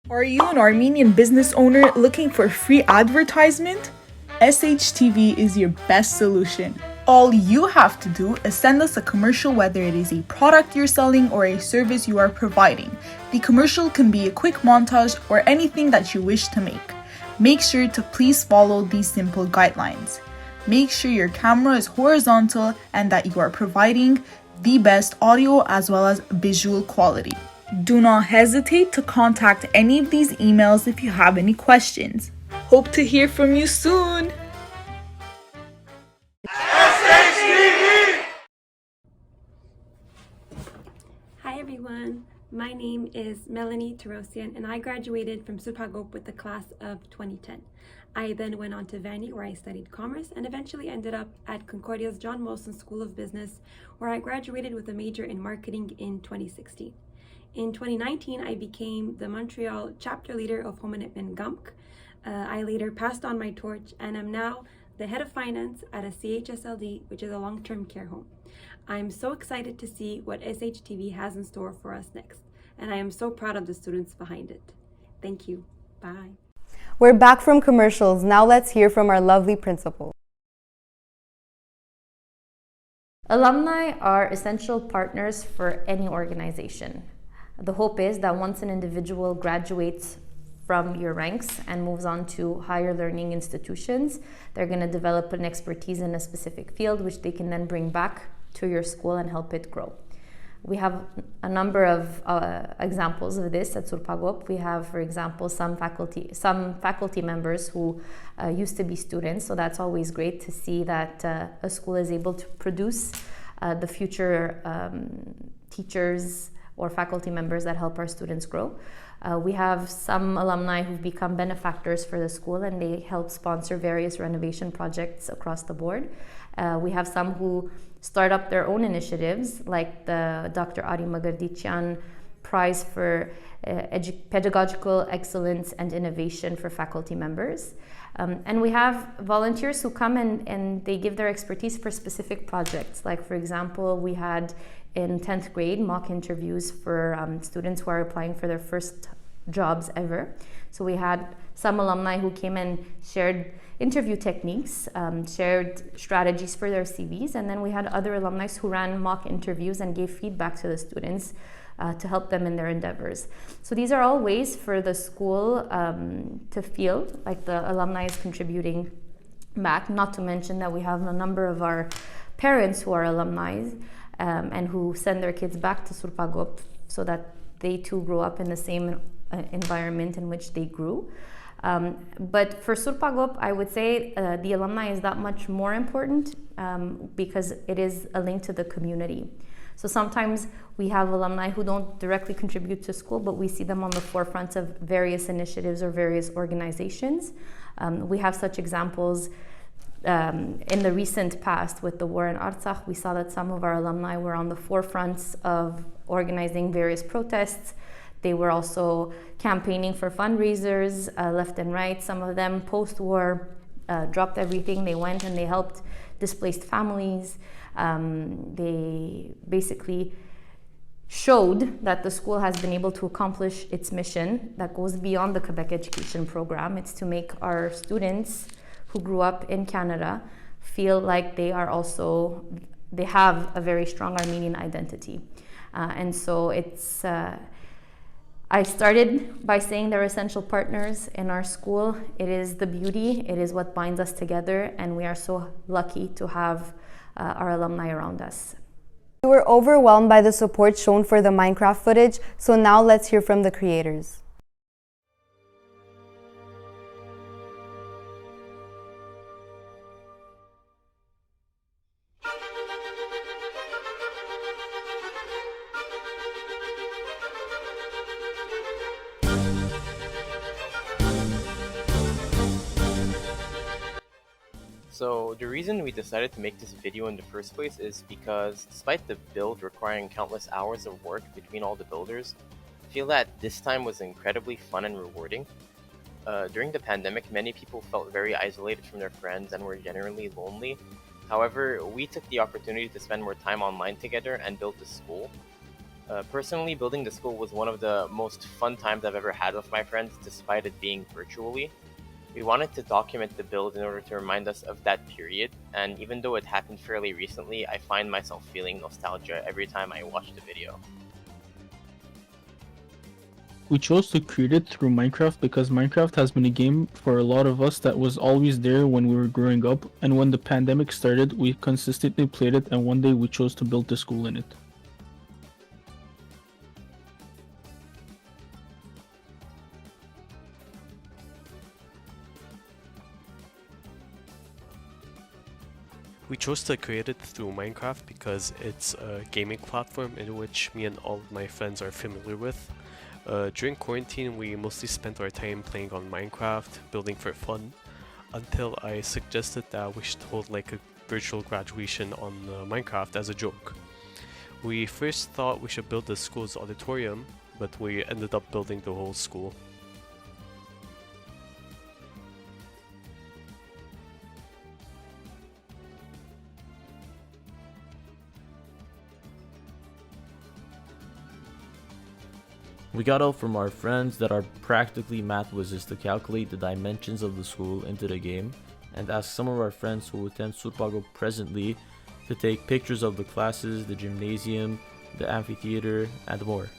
Are you an Armenian business owner looking for free advertisement? SHTV is your best solution. All you have to do is send us a commercial, whether it is a product you're selling or a service you are providing. The commercial can be a quick montage or anything that you wish to make. Make sure to please follow these simple guidelines. Make sure your camera is horizontal and that you are providing the best audio as well as visual quality. Do not hesitate to contact any of these emails if you have any questions. Hope to hear from you soon! Hi everyone, my name is Melanie Tarosian and I graduated from Sourp Hagop with the class of 2010. I then went on to Vani where I studied commerce and eventually ended up at Concordia's John Molson School of Business where I graduated with a major in marketing in 2016. In 2019, I became the Montreal chapter leader of Homenetmen Gamk. I later passed on my torch and am now the head of finance at a CHSLD, which is a long-term care home. I'm so excited to see what SHTV has in store for us next, and I am so proud of the students behind it. Thank you. Bye. We're back from commercials. Now let's hear from our lovely principal. Alumni are essential partners for any organization. The hope is that once an individual graduates from your ranks and moves on to higher learning institutions, they're going to develop an expertise in a specific field, which they can then bring back to your school and help it grow. We have a number of examples of this at Sourp Hagop. We have, for example, some faculty members who used to be students, so that's always great to see that a school is able to produce the future teachers or faculty members that help our students grow. We have some alumni who've become benefactors for the school and they help sponsor various renovation projects across the board. We have some who start up their own initiatives, like the Dr. Ari Magardician Prize for Pedagogical Excellence and Innovation for faculty members. And we have volunteers who come and they give their expertise for specific projects. Like, for example, we had in 10th grade mock interviews for students who are applying for their first jobs ever. So we had some alumni who came and shared interview techniques, shared strategies for their CVs, and then we had other alumni who ran mock interviews and gave feedback to the students to help them in their endeavors. So these are all ways for the school to feel like the alumni is contributing back, not to mention that we have a number of our parents who are alumni and who send their kids back to Sourp Hagop so that they too grow up in the same environment in which they grew. But for Sourp Hagop, I would say the alumni is that much more important because it is a link to the community. So sometimes we have alumni who don't directly contribute to school, but we see them on the forefront of various initiatives or various organizations. We have such examples in the recent past with the war in Artsakh. We saw that some of our alumni were on the forefronts of organizing various protests. They were also campaigning for fundraisers left and right. Some of them post-war dropped everything. They went and they helped displaced families. They basically showed that the school has been able to accomplish its mission that goes beyond the Quebec education program. It's to make our students who grew up in Canada feel like they have a very strong Armenian identity. And so it's, I started by saying they're essential partners in our school. It is the beauty, it is what binds us together, and we are so lucky to have our alumni around us. We were overwhelmed by the support shown for the Minecraft footage, so now let's hear from the creators. So the reason we decided to make this video in the first place is because despite the build requiring countless hours of work between all the builders, I feel that this time was incredibly fun and rewarding. During the pandemic, many people felt very isolated from their friends and were generally lonely. However, we took the opportunity to spend more time online together and build the school. Personally, building the school was one of the most fun times I've ever had with my friends, despite it being virtually. We wanted to document the build in order to remind us of that period, and even though it happened fairly recently, I find myself feeling nostalgia every time I watch the video. We chose to create it through Minecraft because Minecraft has been a game for a lot of us that was always there when we were growing up, and when the pandemic started, we consistently played it, and one day we chose to build the school in it. We chose to create it through Minecraft because it's a gaming platform in which me and all of my friends are familiar with. During quarantine, we mostly spent our time playing on Minecraft, building for fun, until I suggested that we should hold like a virtual graduation on Minecraft as a joke. We first thought we should build the school's auditorium, but we ended up building the whole school. We got help from our friends that are practically math wizards to calculate the dimensions of the school into the game, and asked some of our friends who attend Sourp Hagop presently to take pictures of the classes, the gymnasium, the amphitheater, and more.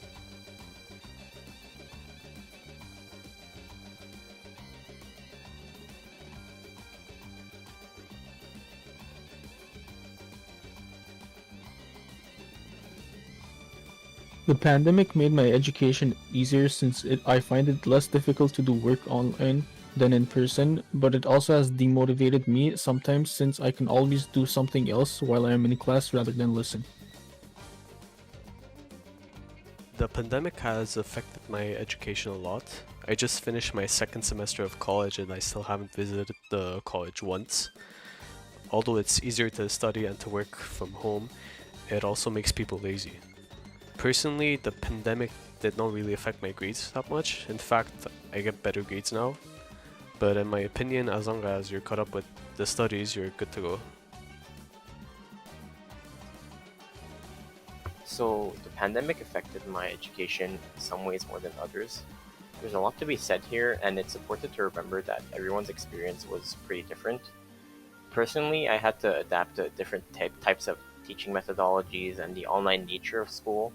The pandemic made my education easier since I find it less difficult to do work online than in person, but it also has demotivated me sometimes since I can always do something else while I am in class rather than listen. The pandemic has affected my education a lot. I just finished my second semester of college and I still haven't visited the college once. Although it's easier to study and to work from home, it also makes people lazy. Personally, the pandemic did not really affect my grades that much. In fact, I get better grades now. But in my opinion, as long as you're caught up with the studies, you're good to go. So, the pandemic affected my education in some ways more than others. There's a lot to be said here, and it's important to remember that everyone's experience was pretty different. Personally, I had to adapt to different types of teaching methodologies and the online nature of school.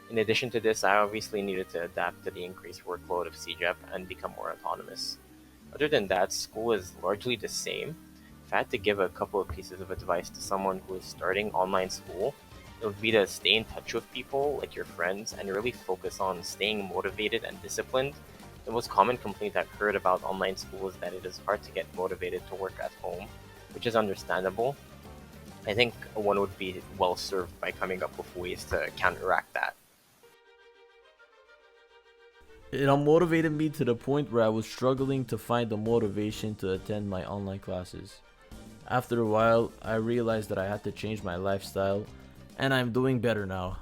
In addition to this, I obviously needed to adapt to the increased workload of CEGEP and become more autonomous. Other than that, school is largely the same. If I had to give a couple of pieces of advice to someone who is starting online school, it would be to stay in touch with people like your friends and really focus on staying motivated and disciplined. The most common complaint I've heard about online school is that it is hard to get motivated to work at home, which is understandable. I think one would be well served by coming up with ways to counteract that. It unmotivated me to the point where I was struggling to find the motivation to attend my online classes. After a while, I realized that I had to change my lifestyle, and I'm doing better now.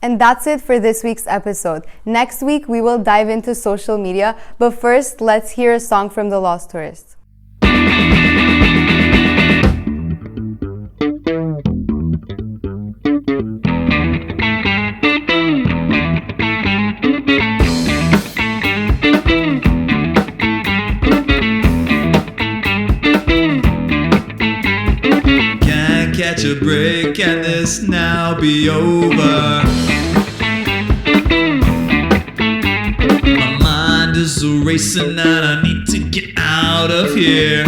And that's it for this week's episode. Next week, we will dive into social media, but first, let's hear a song from the Lost Tourist. Catch a break and this now be over. My mind is racing and I need to get out of here.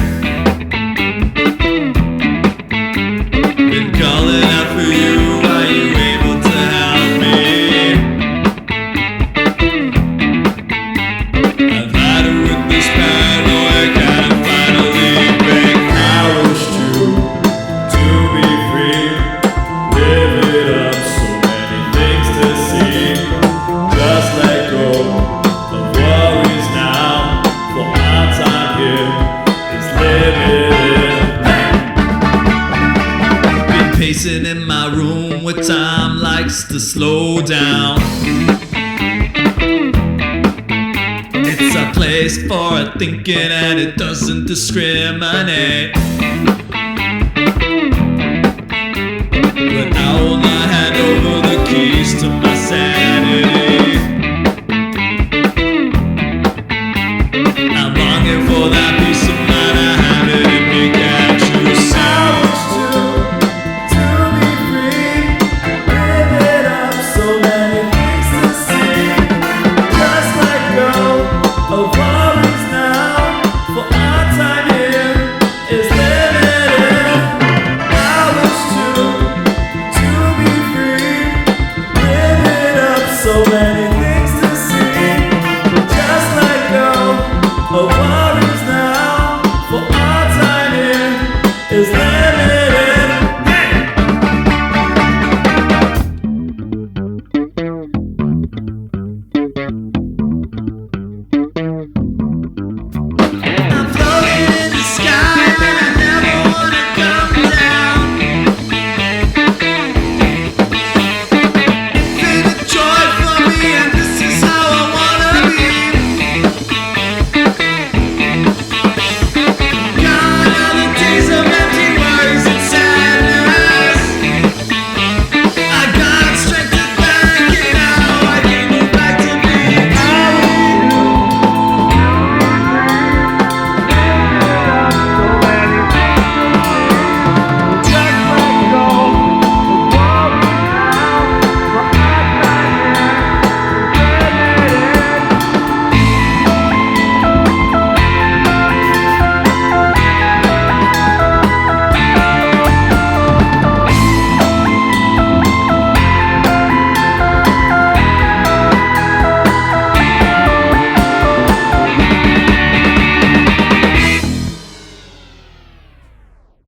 Been calling out for you, are you able to help me? I've had it with this paranoia, gotta finally break. I wish to be free, live it up, so many things to see. Just let go of worries now, for our time here is limited. Been pacing in my room where time likes to slow down. It's a place for thinking and it doesn't discriminate. But I will not